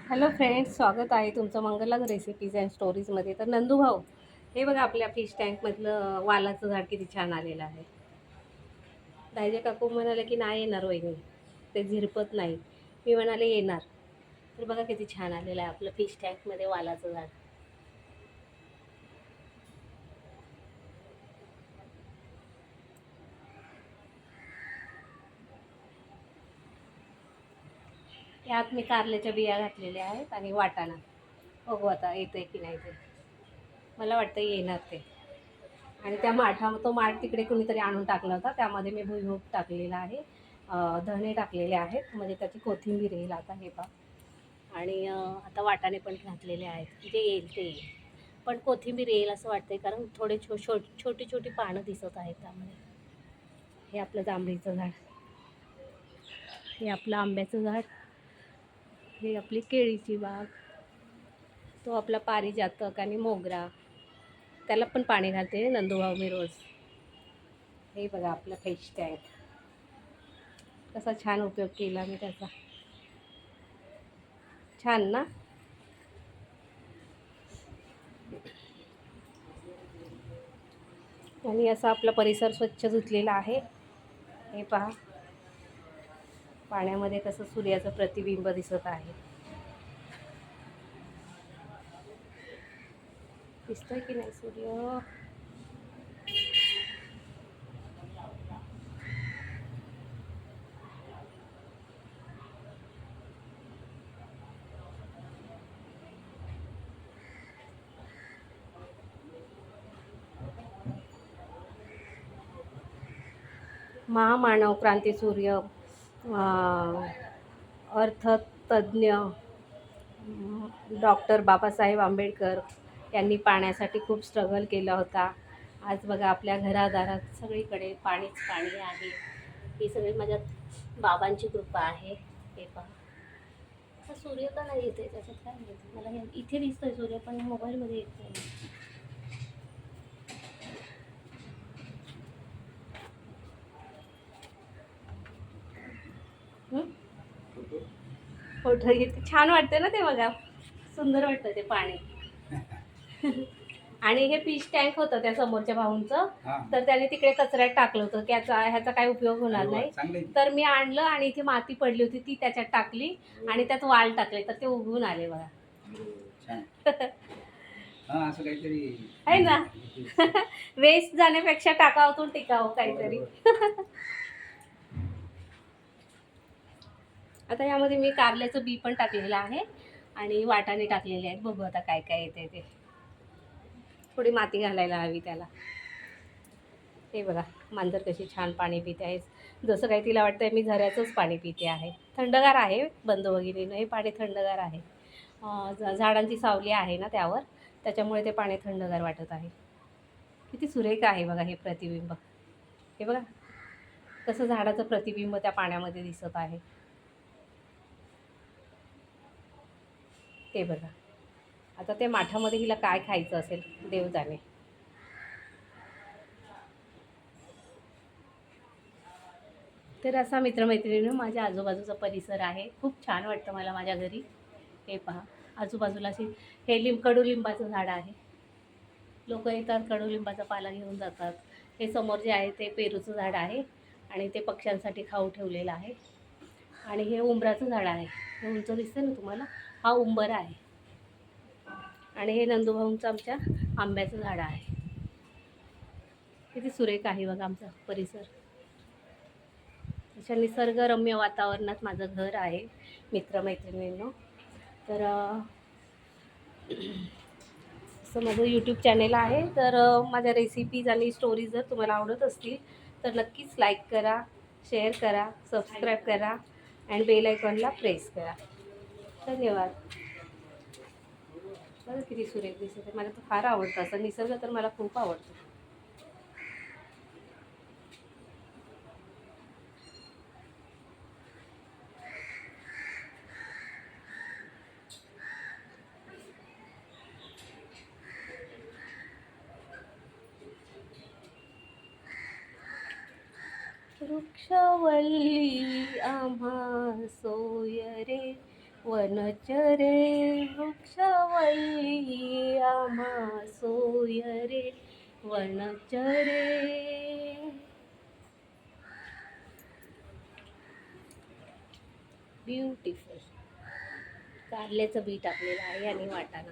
Hello friends, स्वागत आहे तुमचं मंगलाच रेसिपीज अँड स्टोरीजमध्ये. तर नंदू भाऊ, हे बघा आपल्या फिश टँकमधलं वालाचं झाड किती छान आलेलं आहे. राजे काकू म्हणाले की नाही येणार वहिनी, ते झिरपत नाही. मी म्हणाले येणार. तर बघा किती छान आलेलं आहे आपलं फिश टँकमध्ये वालाचं झाड. यात मी कारल्याच्या बिया घातलेल्या आहेत आणि वाटाणा. बघू आता येतंय की नाही ते. मला वाटतं येणार ते. आणि त्या तो माठ तिकडे कुणीतरी आणून टाकला होता, त्यामध्ये मी भुईमूग टाकलेला आहे. धणे टाकलेले आहेत, म्हणजे त्याची कोथिंबीर येईल आता. हे पहा. आणि आता वाटाणे पण घातलेले आहेत, जे येईल ते येईल. पण कोथिंबीर येईल असं वाटतंय, कारण थोडे छोटी छोटी पानं दिसत आहेत त्यामध्ये. हे आपलं जांभळीचं झाड, हे आपलं आंब्याचं झाड, हे आपली केळीची बाग, तो आपला पारिजातक आणि मोगरा. त्याला पण पाणी घालते नंदूभाऊ मी रोज. हे बघा आपलं फिश टँक, कसा छान उपयोग केला मी त्याचा. छान ना. आणि असा आपला परिसर स्वच्छ धुतलेला आहे. हे पहा, पाण्यामध्ये कसं सूर्याचं प्रतिबिंब दिसत आहे. दिसतोय की नाही सूर्य? महामानव क्रांतीसूर्य, अर्थतज्ञ डॉक्टर बाबासाहेब आंबेडकर यांनी पाण्यासाठी खूप स्ट्रगल केला होता. आज बघा आपल्या घरादारात सगळीकडे पाणीच पाणी आहे. ही सगळी माझ्या बाबांची कृपा आहे. हे पहा, हा सूर्य का नाही येते त्याच्यात काय माहिती. मला इथे दिसतोय सूर्य, पण मोबाईलमध्ये येत नाही. फोटो घेते, छान वाटते ना ते. बघा सुंदर वाटतं ते पाणी. आणि हे फिश टँक होतं त्या समोरच्या भाऊंचं, तर त्याने तिकडे कचऱ्यात टाकलं होतं की ह्याचा काय उपयोग होणार नाही. तर मी आणलं आणि इथे माती पडली होती, ती त्याच्यात टाकली आणि त्यात वाल टाकले, तर ते उगवून आले बघा. असं काहीतरी आहे ना. वेस्ट जाण्यापेक्षा टाकावातून टिकावं काहीतरी. आता यामध्ये मी कारल्याचं बी पण टाकलेलं आहे आणि वाटाणे टाकलेले आहेत. बघू आता काय काय येते ते. थोडी माती घालायला हवी त्याला. हे बघा मांजर कशी छान पाणी पिते आहे. जसं काही तिला वाटतंय मी झऱ्याचंच पाणी पिते आहे. थंडगार आहे, बंद वगैरे हे पाणी थंडगार आहे. झाडांची सावली आहे ना त्यावर, त्याच्यामुळे ते पाणी थंडगार वाटत आहे. किती सुरेख आहे बघा हे प्रतिबिंब. हे बघा कसं झाडाचं प्रतिबिंब त्या पाण्यामध्ये दिसत आहे. ते बघा. आता ते माठामध्ये हिला काय खायचं असेल देव जाणे. तर असा मित्रमैत्रिणींनो माझ्या आजूबाजूचा परिसर आहे. खूप छान वाटतं मला माझ्या घरी. हे पहा, आजूबाजूला अशी हे कडुलिंबाचं झाड आहे. लोक येतात, कडुलिंबाचा पाला घेऊन जातात. हे समोर जे आहे ते पेरूचं झाड आहे आणि ते पक्ष्यांसाठी खाऊ ठेवलेलं आहे. आणि हे उंबराचं झाड आहे. हे उंच दिसतं ना तुम्हाला, हा उंबर आहे. आणि हे नंदूभाऊंचं आमच्या आंब्याचं झाड आहे. किती सुरेख आहे बघा आमचा परिसर. अशा निसर्गरम्य वातावरणात माझं घर आहे मित्रमैत्रिणींनो. तर असं माझं यूट्यूब चॅनेल आहे. तर माझ्या रेसिपीज आणि स्टोरीज जर तुम्हाला आवडत असतील तर नक्कीच लाईक करा, शेअर करा, सबस्क्राईब करा आणि बेल आयकॉनला प्रेस करा. धन्यवाद. बघा किती सुरेख दिसत आहे. मला तर फार आवडतं असं निसर्ग, तर मला खूप आवडतो. वृक्षवल्ली आम्हा सोय रे, वनचरे वृक्षवल्ली आम्हा सोय रे वनचरे. ब्युटिफुल. कारल्याचं बी टाकलेलं आहे आणि वाटाणा.